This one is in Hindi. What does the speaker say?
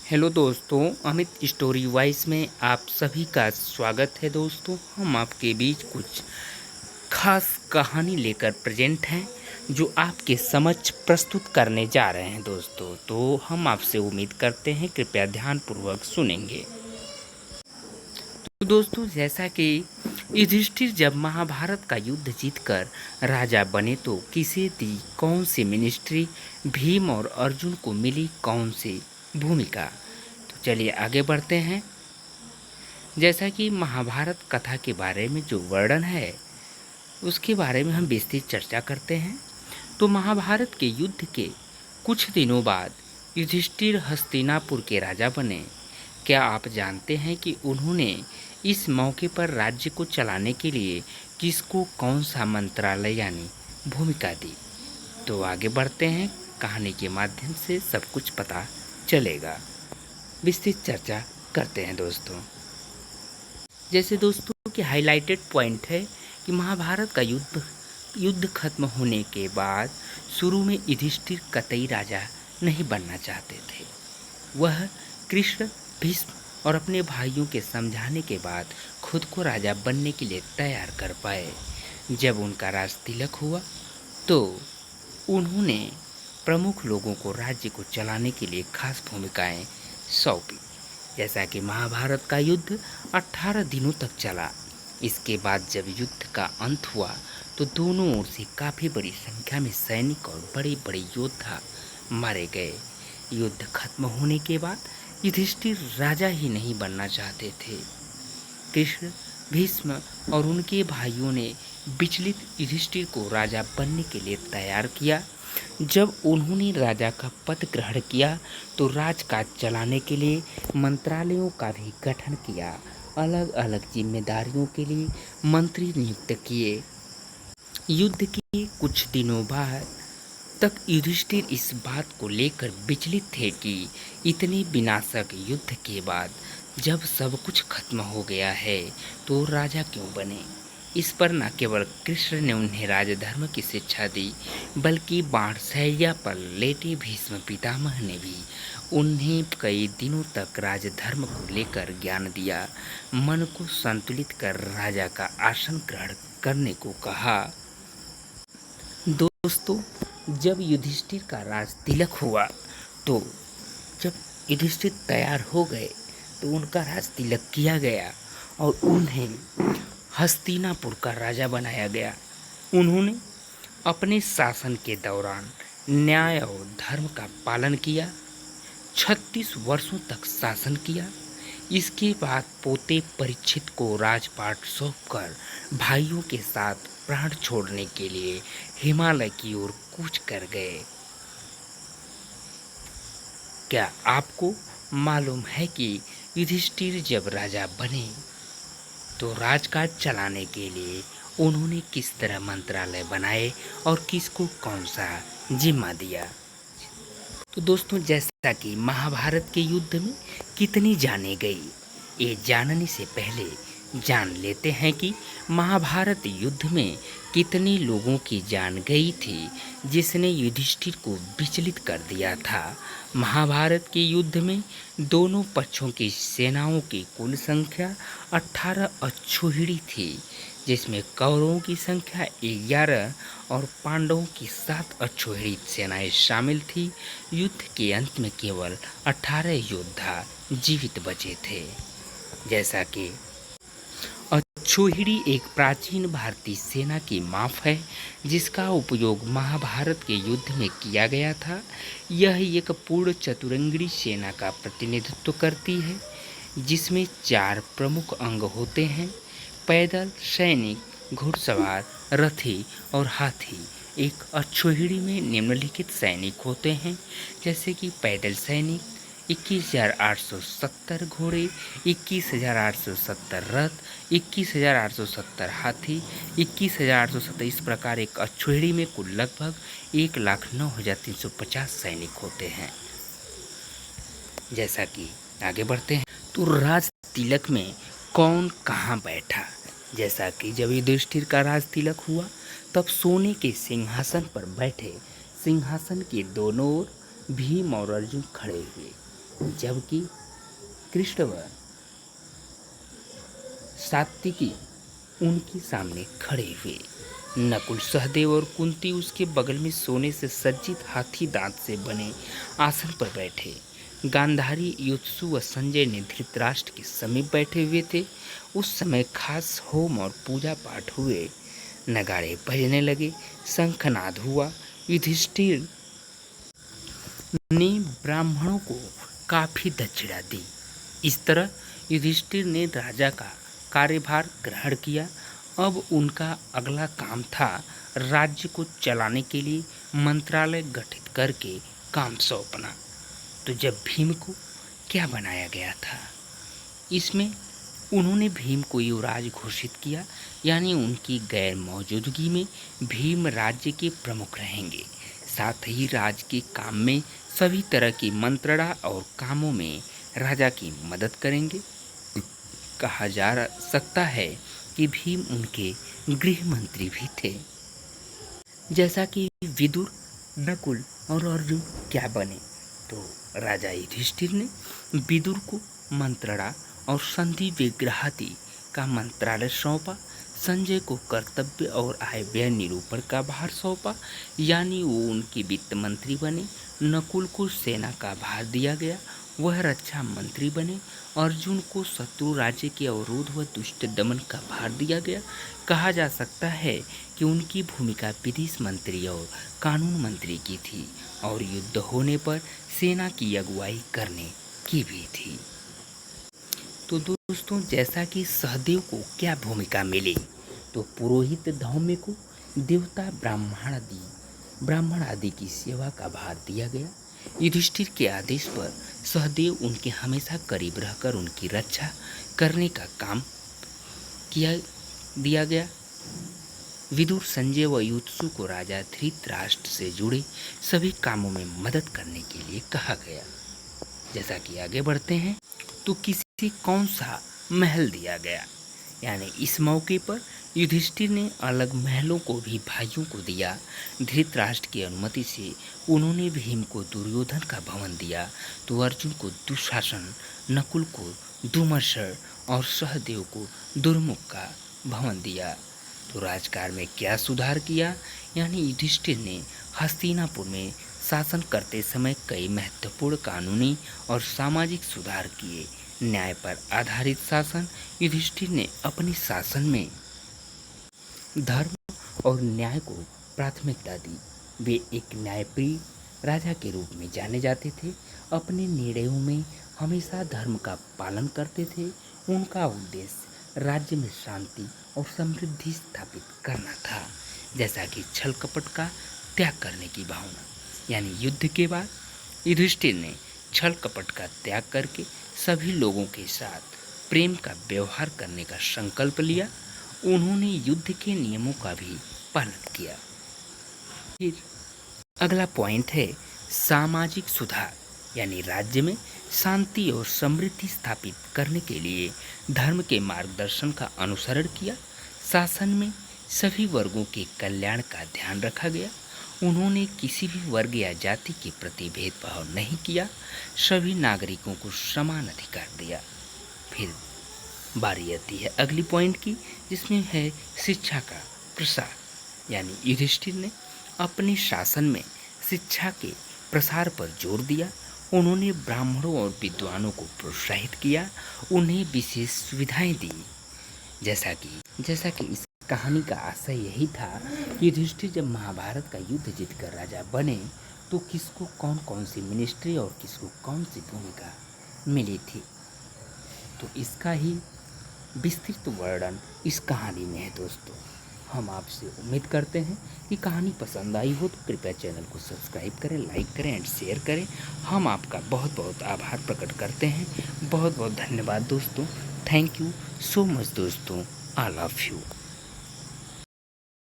हेलो दोस्तों, अमित स्टोरी वाइज में आप सभी का स्वागत है। दोस्तों, हम आपके बीच कुछ खास कहानी लेकर प्रेजेंट हैं जो आपके समक्ष प्रस्तुत करने जा रहे हैं। दोस्तों, तो हम आपसे उम्मीद करते हैं कृपया ध्यानपूर्वक सुनेंगे। तो दोस्तों, जैसा कि युधिष्ठिर जब महाभारत का युद्ध जीतकर राजा बने तो किसे दी कौन सी मिनिस्ट्री, भीम और अर्जुन को मिली कौन सी भूमिका। तो चलिए आगे बढ़ते हैं। जैसा कि महाभारत कथा के बारे में जो वर्णन है उसके बारे में हम विस्तृत चर्चा करते हैं। तो महाभारत के युद्ध के कुछ दिनों बाद युधिष्ठिर हस्तिनापुर के राजा बने। क्या आप जानते हैं कि उन्होंने इस मौके पर राज्य को चलाने के लिए किसको कौन सा मंत्रालय यानी भूमिका दी। तो आगे बढ़ते हैं, कहानी के माध्यम से सब कुछ पता चलेगा। विस्तृत चर्चा करते हैं। दोस्तों, जैसे दोस्तों के हाइलाइटेड पॉइंट है कि महाभारत का युद्ध खत्म होने के बाद शुरू में युधिष्ठिर कतई राजा नहीं बनना चाहते थे। वह कृष्ण, भीष्म और अपने भाइयों के समझाने के बाद खुद को राजा बनने के लिए तैयार कर पाए। जब उनका राज तिलक हुआ तो उन्होंने प्रमुख लोगों को राज्य को चलाने के लिए खास भूमिकाएं सौंपी। जैसा कि महाभारत का युद्ध 18 दिनों तक चला। इसके बाद जब युद्ध का अंत हुआ तो दोनों ओर से काफ़ी बड़ी संख्या में सैनिक और बड़े बड़े योद्धा मारे गए। युद्ध खत्म होने के बाद युधिष्ठिर राजा ही नहीं बनना चाहते थे। कृष्ण, भीष्म और उनके भाइयों ने विचलित युधिष्ठिर को राजा बनने के लिए तैयार किया। जब उन्होंने राजा का पद ग्रहण किया तो राजकाज चलाने के लिए मंत्रालयों का भी गठन किया। अलग अलग जिम्मेदारियों के लिए मंत्री नियुक्त किए। युद्ध के कुछ दिनों बाद तक युधिष्ठिर इस बात को लेकर विचलित थे कि इतने विनाशक युद्ध के बाद जब सब कुछ खत्म हो गया है तो राजा क्यों बने। इस पर न केवल कृष्ण ने उन्हें राजधर्म की शिक्षा दी बल्कि बाणशैया पर लेटे भीष्म पितामह ने भी उन्हें कई दिनों तक राजधर्म को लेकर ज्ञान दिया। मन को संतुलित कर राजा का आसन ग्रहण करने को कहा। दोस्तों, जब युधिष्ठिर का राज तिलक हुआ तो जब युधिष्ठिर तैयार हो गए तो उनका राज तिलक किया गया और उन्हें हस्तिनापुर का राजा बनाया गया। उन्होंने अपने शासन के दौरान न्याय और धर्म का पालन किया। 36 वर्षों तक शासन किया। इसके बाद पोते परीक्षित को राजपाट सौंपकर भाइयों के साथ प्राण छोड़ने के लिए हिमालय की ओर कूच कर गए। क्या आपको मालूम है कि युधिष्ठिर जब राजा बने तो राजकाज चलाने के लिए उन्होंने किस तरह मंत्रालय बनाए और किसको कौन सा जिम्मा दिया। तो दोस्तों, जैसा कि महाभारत के युद्ध में कितनी जानें गई, ये जानने से पहले जान लेते हैं कि महाभारत युद्ध में कितने लोगों की जान गई थी जिसने युधिष्ठिर को विचलित कर दिया था। महाभारत के युद्ध में दोनों पक्षों की सेनाओं की कुल संख्या 18 अक्षौहिणी थी, जिसमें कौरवों की संख्या 11 और पांडवों की 7 अक्षौहिणी सेनाएं शामिल थी। युद्ध के अंत में केवल 18 योद्धा जीवित बचे थे। जैसा कि अक्षौहिणी एक प्राचीन भारतीय सेना की माप है जिसका उपयोग महाभारत के युद्ध में किया गया था। यह एक पूर्ण चतुरंगी सेना का प्रतिनिधित्व करती है जिसमें 4 प्रमुख अंग होते हैं: पैदल सैनिक, घुड़सवार, रथी और हाथी। एक अक्षौहिणी में निम्नलिखित सैनिक होते हैं, जैसे कि पैदल सैनिक 21,870 घोड़े, 21,870 रथ, 21,870 हाथी, 21,870। इस प्रकार एक अक्षौहिणी में कुल लगभग 1,09,350 सैनिक होते हैं। जैसा कि आगे बढ़ते हैं तो राज तिलक में कौन कहाँ बैठा। जैसा कि जब युधिष्ठिर का राज तिलक हुआ तब सोने के सिंहासन पर बैठे सिंहासन के दोनों ओर भीम और अर्जुन खड़े हुए। जबकि कृष्ण व सात्विकी उनके सामने खड़े हुए। नकुल, सहदेव और कुंती उसके बगल में सोने से सज्जित हाथी दांत से बने आसन पर बैठे। गांधारी, युत्सु व संजय ने धृतराष्ट्र के समीप बैठे हुए थे। उस समय खास होम और पूजा पाठ हुए, नगाड़े बजने लगे, शंखनाद हुआ। युधिष्ठिर ने ब्राह्मणों को काफी दक्षिणा दी। इस तरह युधिष्ठिर ने राजा का कार्यभार ग्रहण किया। अब उनका अगला काम था राज्य को चलाने के लिए मंत्रालय गठित करके काम सौंपना। तो जब भीम को क्या बनाया गया था, इसमें उन्होंने भीम को युवराज घोषित किया, यानी उनकी गैर मौजूदगी में भीम राज्य के प्रमुख रहेंगे। साथ ही राज्य के काम में सभी तरह की मंत्रणा और कामों में राजा की मदद करेंगे। कहा जा सकता है कि भीम उनके गृह मंत्री भी थे। जैसा कि विदुर, नकुल और अर्जुन क्या बने, तो राजा युधिष्ठिर ने विदुर को मंत्रणा और संधि विग्रहादि का मंत्रालय सौंपा। संजय को कर्तव्य और आय व्यय निरूपण का भार सौंपा, यानी वो उनके वित्त मंत्री बने। नकुल को सेना का भार दिया गया, वह रक्षा मंत्री बने। अर्जुन को शत्रु राज्य के अवरोध व दुष्ट दमन का भार दिया गया। कहा जा सकता है कि उनकी भूमिका विदेश मंत्री और कानून मंत्री की थी और युद्ध होने पर सेना की अगुवाई करने की भी थी। तो दोस्तों, जैसा कि सहदेव को क्या भूमिका मिली, तो पुरोहित धौम्य को देवता ब्राह्मण आदि की सेवा का भार दिया गया। युधिष्ठिर के आदेश पर सहदेव उनके हमेशा करीब रहकर उनकी रक्षा करने का काम दिया गया। विदुर, संजय व युत्सु को राजा धृतराष्ट्र से जुड़े सभी कामों में मदद करने के लिए कहा गया। जैसा कि आगे बढ़ते हैं, तो किसी कौन सा महल दिया गया, यानी इस मौके पर युधिष्ठिर ने अलग महलों को भी भाइयों को दिया। धृतराष्ट्र की अनुमति से उन्होंने भीम को दुर्योधन का भवन दिया, तो अर्जुन को दुशासन, नकुल को दुमर्शन और सहदेव को दुर्मुख का भवन दिया। तो राजकाज में क्या सुधार किया, यानी युधिष्ठिर ने हस्तिनापुर में शासन करते समय कई महत्वपूर्ण कानूनी और सामाजिक सुधार किए। न्याय पर आधारित शासन, युधिष्ठिर ने अपने शासन में धर्म और न्याय को प्राथमिकता दी। वे एक न्यायप्रिय राजा के रूप में जाने जाते थे। अपने निर्णयों में हमेशा धर्म का पालन करते थे। उनका उद्देश्य राज्य में शांति और समृद्धि स्थापित करना था, जैसा कि छल कपट का त्याग करने की भावना। यानी युद्ध के बाद युधिष्ठिर ने छल कपट का त्याग करके सभी लोगों के साथ प्रेम का व्यवहार करने का संकल्प लिया। उन्होंने युद्ध के नियमों का भी पालन किया। फिर अगला पॉइंट है सामाजिक सुधार, यानी राज्य में शांति और समृद्धि स्थापित करने के लिए धर्म के मार्गदर्शन का अनुसरण किया। शासन में सभी वर्गों के कल्याण का ध्यान रखा गया। उन्होंने किसी भी वर्ग या जाति के प्रति भेदभाव नहीं किया, सभी नागरिकों को समान अधिकार दिया। फिर बारी आती है अगली पॉइंट की, जिसमें है शिक्षा का प्रसार, यानी युधिष्ठिर ने अपने शासन में शिक्षा के प्रसार पर जोर दिया। उन्होंने ब्राह्मणों और विद्वानों को प्रोत्साहित किया, उन्हें विशेष सुविधाएं दी। जैसा कि इस कहानी का आशय यही था कि युधिष्ठिर जब महाभारत का युद्ध जीतकर राजा बने, तो किसको कौन कौन सी मिनिस्ट्री और किसको कौन सी भूमिका मिली थी। तो इसका ही विस्तृत वर्णन इस कहानी में है। दोस्तों, हम आपसे उम्मीद करते हैं कि कहानी पसंद आई हो तो कृपया चैनल को सब्सक्राइब करें, लाइक करें एंड शेयर करें। हम आपका बहुत बहुत आभार प्रकट करते हैं। बहुत बहुत धन्यवाद दोस्तों। थैंक यू सो मच दोस्तों। I love you.